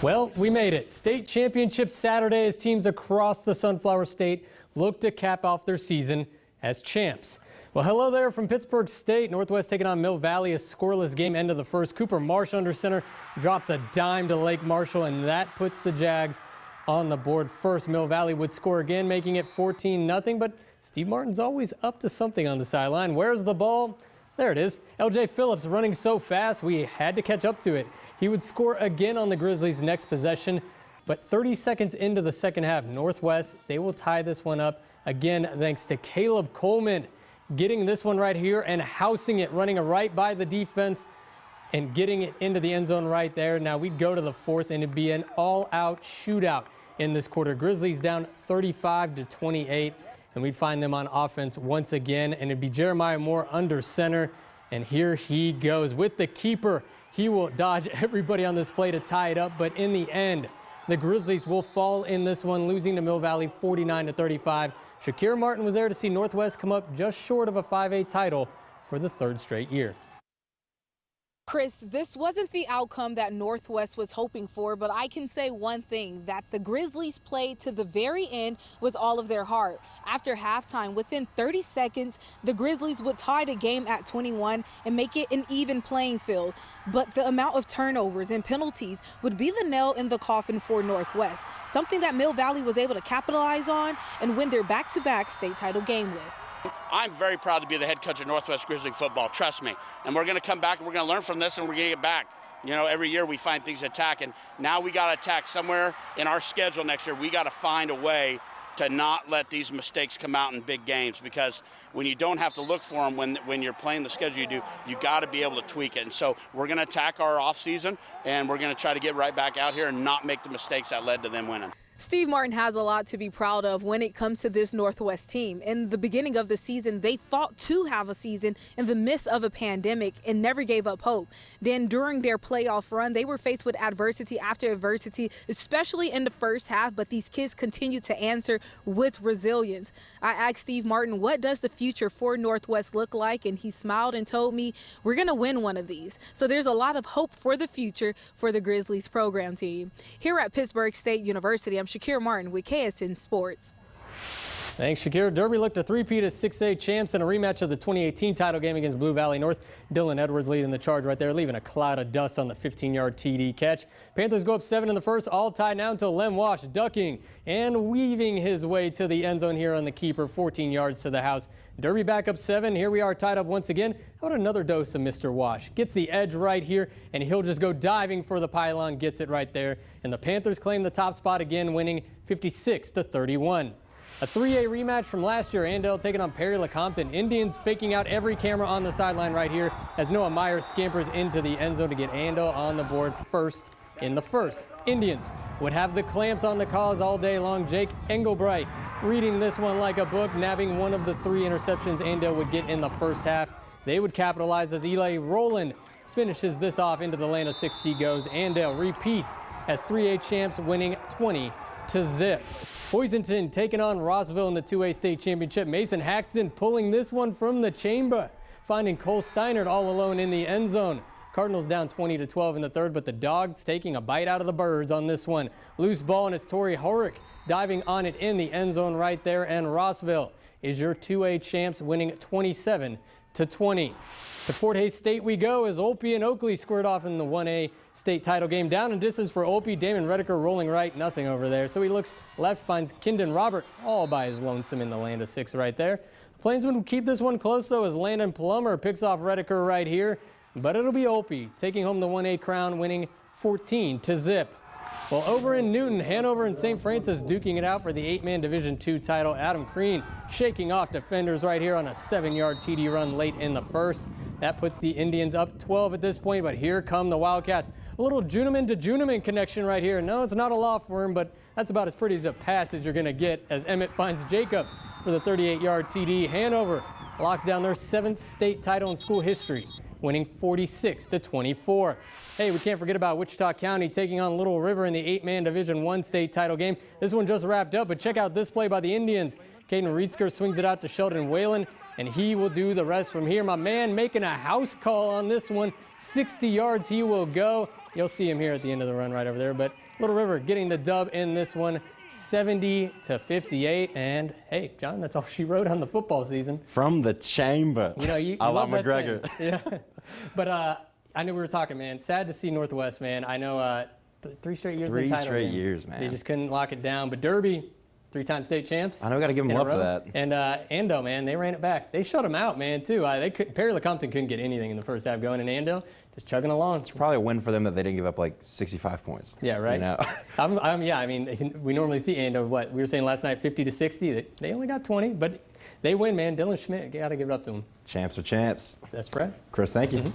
Well, we made it. State championship Saturday as teams across the Sunflower State look to cap off their season as champs. Well, hello there from Pittsburgh State. Northwest taking on Mill Valley, a scoreless game, end of the first. Cooper Marsh under center drops a dime to Lake Marshall, and that puts the Jags on the board first. Mill Valley would score again, making it 14-0, but Steve Martin's always up to something on the sideline. Where's the ball? There it is. LJ Phillips running so fast we had to catch up to it. He would score again on the Grizzlies' next possession, but 30 seconds into the second half, Northwest, they will tie this one up again thanks to Caleb Coleman getting this one right here and housing it, running it right by the defense and getting it into the end zone right there. Now we'd go to the fourth and it'd be an all-out shootout in this quarter. Grizzlies down 35-28. And we'd find them on offense once again, and it'd be Jeremiah Moore under center. And here he goes with the keeper. He will dodge everybody on this play to tie it up, but in the end, the Grizzlies will fall in this one, losing to Mill Valley 49-35. Shakir Martin was there to see Northwest come up just short of a 5A title for the third straight year. Chris, this wasn't the outcome that Northwest was hoping for, but I can say one thing, that the Grizzlies played to the very end with all of their heart. After halftime, within 30 seconds, the Grizzlies would tie the game at 21 and make it an even playing field. But the amount of turnovers and penalties would be the nail in the coffin for Northwest, something that Mill Valley was able to capitalize on and win their back-to-back state title game with. I'm very proud to be the head coach of Northwest Grizzly football, trust me. And we're going to come back and we're going to learn from this and we're going to get back. You know, every year we find things to attack, and now we got to attack somewhere in our schedule next year. We got to find a way to not let these mistakes come out in big games, because when you don't have to look for them when you're playing the schedule you do, you got to be able to tweak it. And so we're going to attack our off season and we're going to try to get right back out here and not make the mistakes that led to them winning. Steve Martin has a lot to be proud of when it comes to this Northwest team. In the beginning of the season, they fought to have a season in the midst of a pandemic and never gave up hope. Then during their playoff run, they were faced with adversity after adversity, especially in the first half, but these kids continued to answer with resilience. I asked Steve Martin, what does the future for Northwest look like? And he smiled and told me, we're going to win one of these. So there's a lot of hope for the future for the Grizzlies program team. Here at Pittsburgh State University, I'm Shakir Martin with KSN Sports. Thanks, Shakir. Derby looked to three-peat as 6A champs in a rematch of the 2018 title game against Blue Valley North. Dylan Edwards leading the charge right there, leaving a cloud of dust on the 15-yard TD catch. Panthers go up 7 in the first, all tied now until Lem Wash ducking and weaving his way to the end zone here on the keeper, 14 yards to the house. Derby back up 7. Here we are tied up once again. How about another dose of Mr. Wash? Gets the edge right here, and he'll just go diving for the pylon, gets it right there. And the Panthers claim the top spot again, winning 56-31. A 3A rematch from last year, Andale taking on Perry LeCompton. Indians faking out every camera on the sideline right here as Noah Myers scampers into the end zone to get Andale on the board first in the first. Indians would have the clamps on the cause all day long. Jake Engelbright reading this one like a book, nabbing one of the 3 interceptions Andale would get in the first half. They would capitalize as Eli Rowland finishes this off into the land of 6. He goes. Andale repeats as 3A champs, winning 20-0. Boysenton taking on Roswell in the 2A state championship. Mason Haxton pulling this one from the chamber, finding Cole Steinert all alone in the end zone. Cardinals down 20-12 in the third, but the Dogs taking a bite out of the birds on this one. Loose ball, and it's Torrey Horick diving on it in the end zone right there, and Roswell is your 2A champs, winning 27-20. To Fort Hays State we go as Oakley and Oakley squared off in the 1A state title game. Down in distance for Oakley, Damon Redeker rolling right, nothing over there. So he looks left, finds Kindon Robert all by his lonesome in the land of 6 right there. Plainsmen will keep this one close though as Landon Plummer picks off Redeker right here. But it'll be Oakley taking home the 1A crown, winning 14-0. Well, over in Newton, Hanover and St. Francis duking it out for the 8-man Division II title. Adam Crean shaking off defenders right here on a 7-yard TD run late in the first. That puts the Indians up 12 at this point, but here come the Wildcats. A little Juniman to Juniman connection right here. No, it's not a law firm, but that's about as pretty as a pass as you're going to get as Emmett finds Jacob for the 38-yard TD. Hanover locks down their 7th state title in school history, winning 46-24. Hey, we can't forget about Wichita County taking on Little River in the 8-man Division I state title game. This one just wrapped up, but check out this play by the Indians. Caden Rietzker swings it out to Sheldon Whalen, and he will do the rest from here. My man making a house call on this one. 60 yards he will go. You'll see him here at the end of the run right over there. But Little River getting the dub in this one, 70-58. And hey, John, that's all she wrote on the football season. From the chamber. You know, you I love love McGregor. Yeah. But I know we were talking, man. Sad to see Northwest, man. I know 3 straight years in the title. 3 straight game. years, man. They just couldn't lock it down. But Derby, 3-time state champs. I know we got to give them love for that. And Ando, man, they ran it back. They shut them out, man, too. Perry LeCompton couldn't get anything in the first half going, and Ando just chugging along. It's probably a win for them that they didn't give up like 65 points. Yeah, right. You know? Yeah, I mean, we normally see Ando, what, we were saying last night, 50-60. They only got 20, but they win, man. Dylan Schmidt, got to give it up to him. Champs are champs. That's Fred. Chris, thank you.